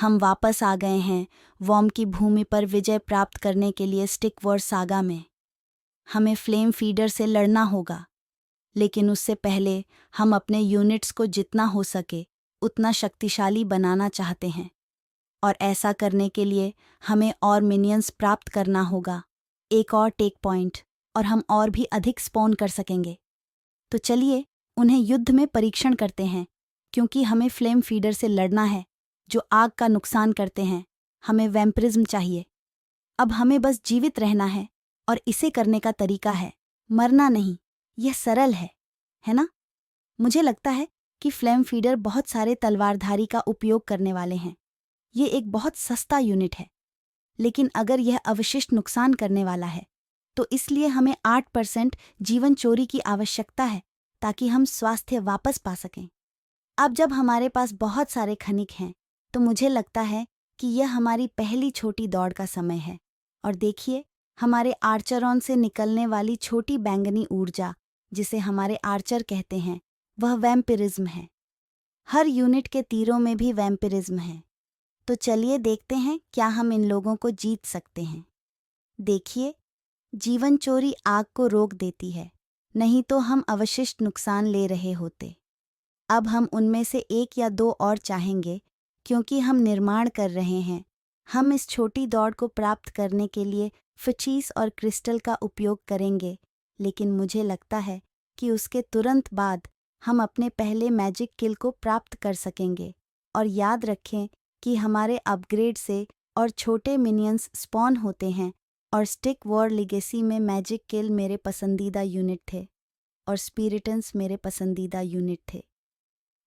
हम वापस आ गए हैं वॉर्म की भूमि पर विजय प्राप्त करने के लिए स्टिक वॉर सागा में। हमें फ्लेम फीडर से लड़ना होगा, लेकिन उससे पहले हम अपने यूनिट्स को जितना हो सके उतना शक्तिशाली बनाना चाहते हैं। और ऐसा करने के लिए हमें और मिनियंस प्राप्त करना होगा, एक और टेक पॉइंट, और हम और भी अधिक स्पॉन कर सकेंगे। तो चलिए उन्हें युद्ध में परीक्षण करते हैं, क्योंकि हमें फ्लेम फीडर से लड़ना है जो आग का नुकसान करते हैं। हमें वैम्पिरिज्म चाहिए। अब हमें बस जीवित रहना है, और इसे करने का तरीका है मरना नहीं। यह सरल है ना? मुझे लगता है कि फ्लेम फीडर बहुत सारे तलवारधारी का उपयोग करने वाले हैं। ये एक बहुत सस्ता यूनिट है, लेकिन अगर यह अवशिष्ट नुकसान करने वाला है तो इसलिए हमें 8% जीवन चोरी की आवश्यकता है ताकि हम स्वास्थ्य वापस पा सकें। अब जब हमारे पास बहुत सारे खनिक हैं तो मुझे लगता है कि यह हमारी पहली छोटी दौड़ का समय है। और देखिए, हमारे आर्चरॉन से निकलने वाली छोटी बैंगनी ऊर्जा, जिसे हमारे आर्चर कहते हैं, वह वैम्पिरिज्म है। हर यूनिट के तीरों में भी वैम्पिरिज्म है। तो चलिए देखते हैं क्या हम इन लोगों को जीत सकते हैं। देखिए, जीवन चोरी आग को रोक देती है, नहीं तो हम अवशिष्ट नुकसान ले रहे होते। अब हम उनमें से एक या दो और चाहेंगे, क्योंकि हम निर्माण कर रहे हैं। हम इस छोटी दौड़ को प्राप्त करने के लिए फचीस और क्रिस्टल का उपयोग करेंगे, लेकिन मुझे लगता है कि उसके तुरंत बाद हम अपने पहले मैजिक किल को प्राप्त कर सकेंगे। और याद रखें कि हमारे अपग्रेड से और छोटे मिनियंस स्पॉन होते हैं, और स्टिक वॉर लिगेसी में मैजिक किल मेरे पसंदीदा यूनिट थे और स्पिरिटन्स मेरे पसंदीदा यूनिट थे।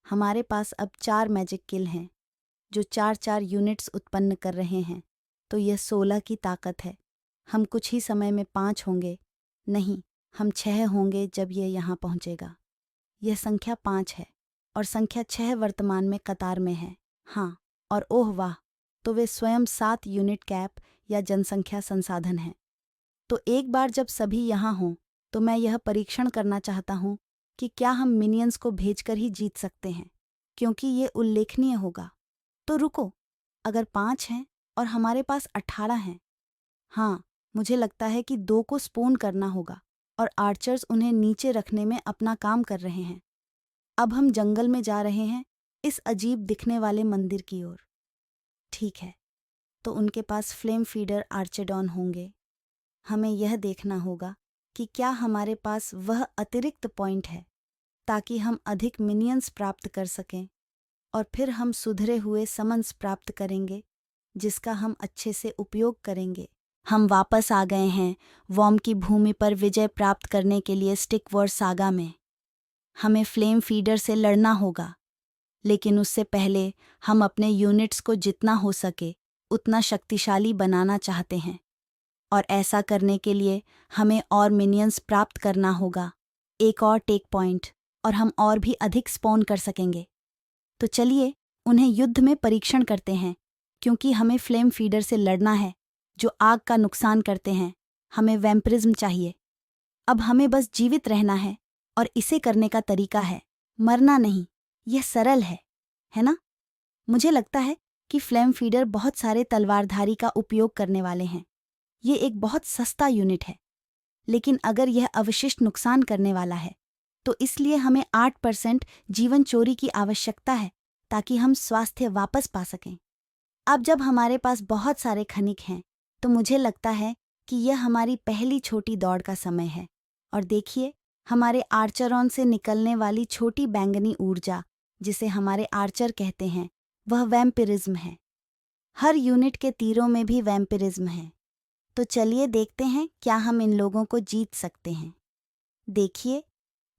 हमारे पास अब 4 मैजिक किल हैं जो 4-4 यूनिट्स उत्पन्न कर रहे हैं, तो यह 16 की ताकत है। हम कुछ ही समय में 5 होंगे, नहीं, हम 6 होंगे जब यह यहाँ पहुँचेगा। यह संख्या 5 है और संख्या 6 वर्तमान में कतार में है। हाँ, और ओह वाह, तो वे स्वयं 7 यूनिट कैप या जनसंख्या संसाधन हैं। तो एक बार जब सभी यहाँ हों तो मैं यह परीक्षण करना चाहता हूँ कि क्या हम मिनियंस को भेजकर ही जीत सकते हैं, क्योंकि ये उल्लेखनीय होगा। तो रुको, अगर 5 हैं और हमारे पास 18 हैं, हाँ, मुझे लगता है कि 2 को स्पोन करना होगा और आर्चर्स उन्हें नीचे रखने में अपना काम कर रहे हैं। अब हम जंगल में जा रहे हैं, इस अजीब दिखने वाले मंदिर की ओर। ठीक है, तो उनके पास फ्लेम फीडर आर्चेडॉन होंगे। हमें यह देखना होगा कि क्या हमारे पास वह अतिरिक्त पॉइंट है ताकि हम अधिक मिनियंस प्राप्त कर सकें, और फिर हम सुधरे हुए समन्स प्राप्त करेंगे जिसका हम अच्छे से उपयोग करेंगे। हम वापस आ गए हैं वॉर्म की भूमि पर विजय प्राप्त करने के लिए स्टिक वॉर सागा में। हमें फ्लेम फीडर से लड़ना होगा, लेकिन उससे पहले हम अपने यूनिट्स को जितना हो सके उतना शक्तिशाली बनाना चाहते हैं। और ऐसा करने के लिए हमें और मिनियंस प्राप्त करना होगा, एक और टेक पॉइंट, और हम और भी अधिक स्पॉन कर सकेंगे। तो चलिए उन्हें युद्ध में परीक्षण करते हैं, क्योंकि हमें फ्लेम फीडर से लड़ना है जो आग का नुकसान करते हैं। हमें वैम्पिरिज्म चाहिए। अब हमें बस जीवित रहना है, और इसे करने का तरीका है मरना नहीं। यह सरल है ना? मुझे लगता है कि फ्लेम फीडर बहुत सारे तलवारधारी का उपयोग करने वाले हैं। ये एक बहुत सस्ता यूनिट है, लेकिन अगर यह अवशिष्ट नुकसान करने वाला है तो इसलिए हमें 8% जीवन चोरी की आवश्यकता है ताकि हम स्वास्थ्य वापस पा सकें। अब जब हमारे पास बहुत सारे खनिक हैं तो मुझे लगता है कि यह हमारी पहली छोटी दौड़ का समय है। और देखिए, हमारे आर्चरॉन से निकलने वाली छोटी बैंगनी ऊर्जा, जिसे हमारे आर्चर कहते हैं, वह वैम्पिरिज्म है। हर यूनिट के तीरों में भी वैम्पिरिज्म है। तो चलिए देखते हैं क्या हम इन लोगों को जीत सकते हैं। देखिए,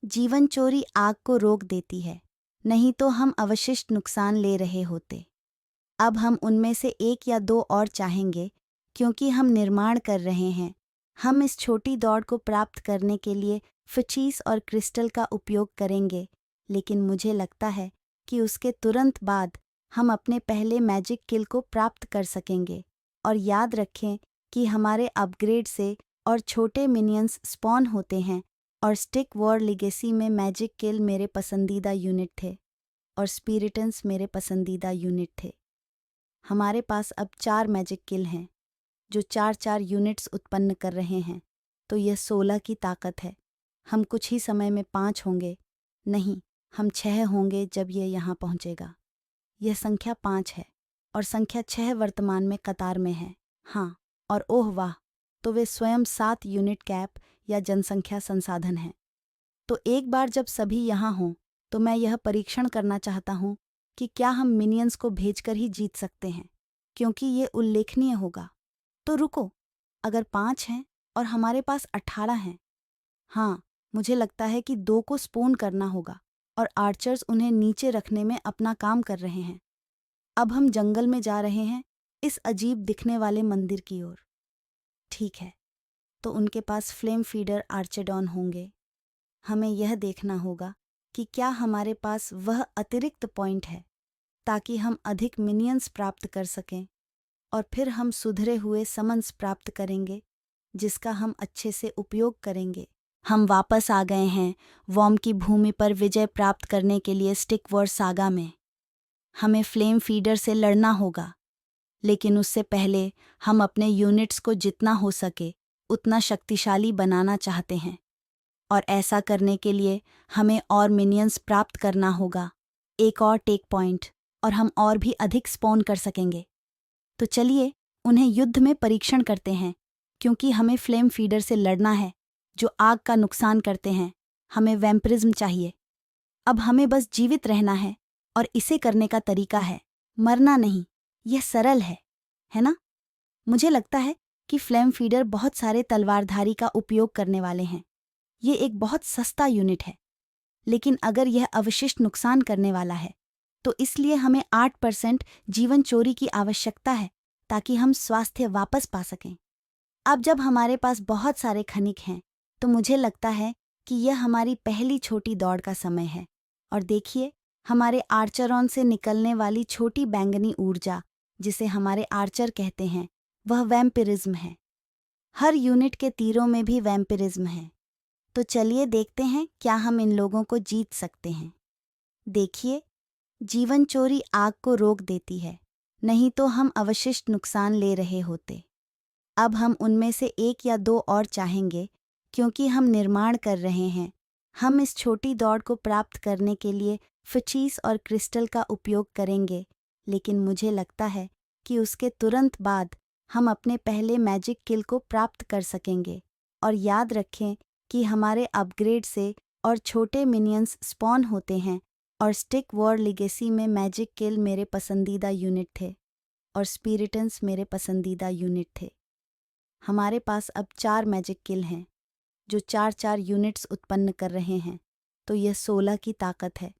जीवन चोरी आग को रोक देती है, नहीं तो हम अवशिष्ट नुकसान ले रहे होते। अब हम उनमें से एक या दो और चाहेंगे, क्योंकि हम निर्माण कर रहे हैं। हम इस छोटी दौड़ को प्राप्त करने के लिए फचीस और क्रिस्टल का उपयोग करेंगे, लेकिन मुझे लगता है कि उसके तुरंत बाद हम अपने पहले मैजिक किल को प्राप्त कर सकेंगे। और याद रखें कि हमारे अपग्रेड से और छोटे मिनियंस स्पॉन होते हैं, और स्टिक वॉर लिगेसी में मैजिक किल मेरे पसंदीदा यूनिट थे और स्पिरिटन्स मेरे पसंदीदा यूनिट थे। हमारे पास अब 4 मैजिक किल हैं जो 4-4 यूनिट्स उत्पन्न कर रहे हैं, तो यह 16 की ताकत है। हम कुछ ही समय में 5 होंगे, नहीं, हम 6 होंगे जब ये यहाँ पहुँचेगा। यह संख्या 5 है और संख्या 6 वर्तमान में कतार में है। हाँ, और ओह वाह, तो वे स्वयं 7 यूनिट कैप या जनसंख्या संसाधन हैं। तो एक बार जब सभी यहाँ हों, तो मैं यह परीक्षण करना चाहता हूँ कि क्या हम मिनियंस को भेजकर ही जीत सकते हैं, क्योंकि ये उल्लेखनीय होगा। तो रुको, अगर 5 हैं और हमारे पास 18 हैं, हाँ, मुझे लगता है कि 2 को स्पोन करना होगा और आर्चर्स उन्हें नीचे रखने में अपना काम कर रहे हैं। अब हम जंगल में जा रहे हैं, इस अजीब दिखने वाले मंदिर की ओर। ठीक है, तो उनके पास फ्लेम फीडर आर्चेडॉन होंगे। हमें यह देखना होगा कि क्या हमारे पास वह अतिरिक्त पॉइंट है ताकि हम अधिक मिनियंस प्राप्त कर सकें और फिर हम सुधरे हुए समन्स प्राप्त करेंगे जिसका हम अच्छे से उपयोग करेंगे। हम वापस आ गए हैं वॉर्म की भूमि पर विजय प्राप्त करने के लिए स्टिक वॉर सागा में। हमें फ्लेम फीडर से लड़ना होगा, लेकिन उससे पहले हम अपने यूनिट्स को जितना हो सके उतना शक्तिशाली बनाना चाहते हैं, और ऐसा करने के लिए हमें और मिनियंस प्राप्त करना होगा, एक और टेक पॉइंट, और हम और भी अधिक स्पॉन कर सकेंगे। तो चलिए उन्हें युद्ध में परीक्षण करते हैं, क्योंकि हमें फ्लेम फीडर से लड़ना है जो आग का नुकसान करते हैं। हमें वैम्पिरिज्म चाहिए। अब हमें बस जीवित रहना है, और इसे करने का तरीका है मरना नहीं। यह सरल है ना? मुझे लगता है कि फ्लेम फीडर बहुत सारे तलवारधारी का उपयोग करने वाले हैं। ये एक बहुत सस्ता यूनिट है, लेकिन अगर यह अवशिष्ट नुकसान करने वाला है, तो इसलिए हमें 8% जीवन चोरी की आवश्यकता है ताकि हम स्वास्थ्य वापस पा सकें। अब जब हमारे पास बहुत सारे खनिक हैं, तो मुझे लगता है कि यह हमारी पहली छोटी दौड़ का समय है। और देखिए, हमारे आर्चरॉन से निकलने वाली छोटी बैंगनी ऊर्जा, जिसे हमारे आर्चर कहते हैं, वह वैम्पिरिज्म है। हर यूनिट के तीरों में भी वैम्पिरिज्म है। तो चलिए देखते हैं क्या हम इन लोगों को जीत सकते हैं। देखिए, जीवन चोरी आग को रोक देती है, नहीं तो हम अवशिष्ट नुकसान ले रहे होते। अब हम उनमें से 1 या 2 और चाहेंगे, क्योंकि हम निर्माण कर रहे हैं। हम इस छोटी दौड़ को प्राप्त करने के लिए फिचीस और क्रिस्टल का उपयोग करेंगे, लेकिन मुझे लगता है कि उसके तुरंत बाद हम अपने पहले मैजिक किल को प्राप्त कर सकेंगे। और याद रखें कि हमारे अपग्रेड से और छोटे मिनियंस स्पॉन होते हैं, और स्टिक वॉर लिगेसी में मैजिक किल मेरे पसंदीदा यूनिट थे और स्पिरिटन्स मेरे पसंदीदा यूनिट थे। हमारे पास अब 4 मैजिक किल हैं जो 4-4 यूनिट्स उत्पन्न कर रहे हैं, तो यह 16 की ताकत है।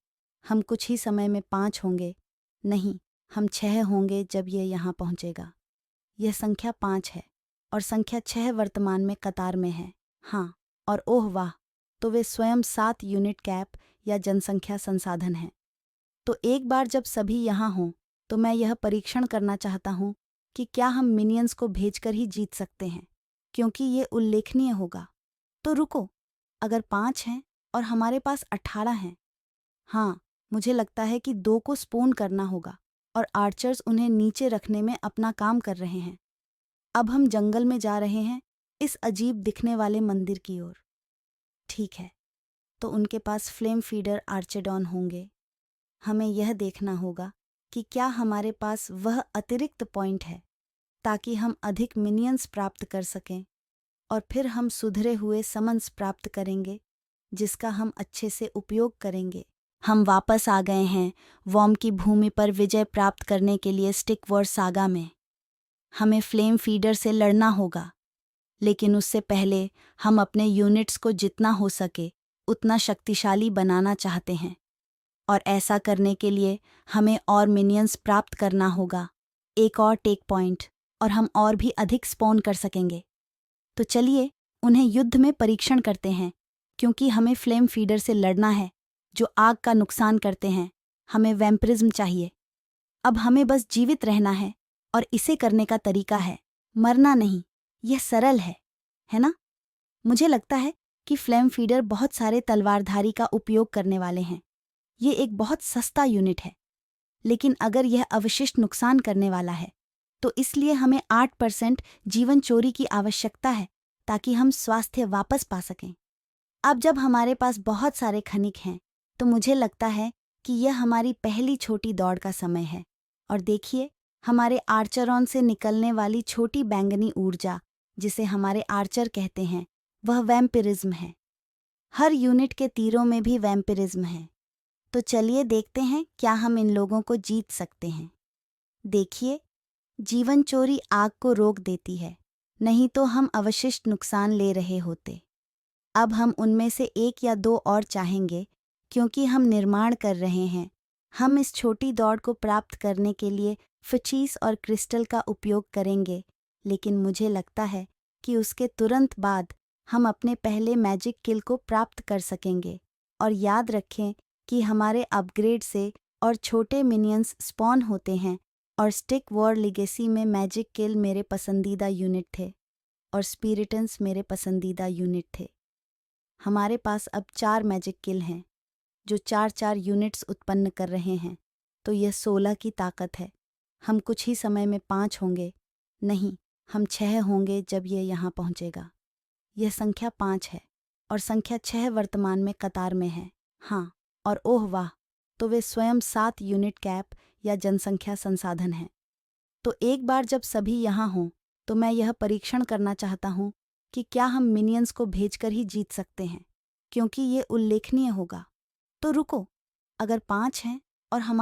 हम कुछ ही समय में 5 होंगे, नहीं, हम 6 होंगे जब ये यहाँ पहुँचेगा। यह संख्या 5 है और संख्या 6 वर्तमान में कतार में है। हाँ, और ओह वाह, तो वे स्वयं 7 यूनिट कैप या जनसंख्या संसाधन हैं। तो एक बार जब सभी यहाँ हों, तो मैं यह परीक्षण करना चाहता हूँ कि क्या हम मिनियंस को भेजकर ही जीत सकते हैं, क्योंकि ये उल्लेखनीय होगा। तो रुको, अगर 5 हैं और हमारे पास 18 हैं, हाँ, मुझे लगता है कि 2 को स्पोन करना होगा और आर्चर्स उन्हें नीचे रखने में अपना काम कर रहे हैं। अब हम जंगल में जा रहे हैं, इस अजीब दिखने वाले मंदिर की ओर। ठीक है, तो उनके पास फ्लेम फीडर आर्चेडॉन होंगे। हमें यह देखना होगा कि क्या हमारे पास वह अतिरिक्त पॉइंट है ताकि हम अधिक मिनियंस प्राप्त कर सकें, और फिर हम सुधरे हुए समन्स प्राप्त करेंगे जिसका हम अच्छे से उपयोग करेंगे। हम वापस आ गए हैं वॉर्म की भूमि पर विजय प्राप्त करने के लिए स्टिक वॉर सागा में। हमें फ्लेम फीडर से लड़ना होगा, लेकिन उससे पहले हम अपने यूनिट्स को जितना हो सके उतना शक्तिशाली बनाना चाहते हैं, और ऐसा करने के लिए हमें और मिनियंस प्राप्त करना होगा, एक और टेक पॉइंट, और हम और भी अधिक स्पॉन कर सकेंगे। तो चलिए उन्हें युद्ध में परीक्षण करते हैं, क्योंकि हमें फ्लेम फीडर से लड़ना है जो आग का नुकसान करते हैं। हमें वैम्पिरिज्म चाहिए। अब हमें बस जीवित रहना है, और इसे करने का तरीका है मरना नहीं। यह सरल है ना? मुझे लगता है कि फ्लेम फीडर बहुत सारे तलवारधारी का उपयोग करने वाले हैं। ये एक बहुत सस्ता यूनिट है, लेकिन अगर यह अवशिष्ट नुकसान करने वाला है तो इसलिए हमें 8% जीवन चोरी की आवश्यकता है ताकि हम स्वास्थ्य वापस पा सकें। अब जब हमारे पास बहुत सारे खनिक हैं तो मुझे लगता है कि यह हमारी पहली छोटी दौड़ का समय है। और देखिए, हमारे आर्चरों से निकलने वाली छोटी बैंगनी ऊर्जा, जिसे हमारे आर्चर कहते हैं, वह वैम्पिरिज्म है। हर यूनिट के तीरों में भी वैम्पिरिज्म है। तो चलिए देखते हैं क्या हम इन लोगों को जीत सकते हैं। देखिए, जीवन चोरी आग को रोक देती है, नहीं तो हम अवशिष्ट नुकसान ले रहे होते। अब हम उनमें से 1 या 2 और चाहेंगे क्योंकि हम निर्माण कर रहे हैं। हम इस छोटी दौड़ को प्राप्त करने के लिए फिचीस और क्रिस्टल का उपयोग करेंगे, लेकिन मुझे लगता है कि उसके तुरंत बाद हम अपने पहले मैजिक किल को प्राप्त कर सकेंगे। और याद रखें कि हमारे अपग्रेड से और छोटे मिनियंस स्पॉन होते हैं, और स्टिक वॉर लिगेसी में मैजिक किल मेरे पसंदीदा यूनिट थे और स्पिरिटन्स मेरे पसंदीदा यूनिट थे। हमारे पास अब 4 मैजिक किल हैं जो 4-4 यूनिट्स उत्पन्न कर रहे हैं, तो यह 16 की ताकत है। हम कुछ ही समय में 5 होंगे, नहीं, हम 6 होंगे जब यह यहाँ पहुँचेगा। यह संख्या 5 है और संख्या 6 वर्तमान में कतार में है। हाँ, और ओह वाह, तो वे स्वयं 7 यूनिट कैप या जनसंख्या संसाधन हैं। तो एक बार जब सभी यहाँ हों तो मैं यह परीक्षण करना चाहता हूँ कि क्या हम मिनियंस को भेजकर ही जीत सकते हैं, क्योंकि ये उल्लेखनीय होगा। तो रुको, अगर 5 हैं और हमारे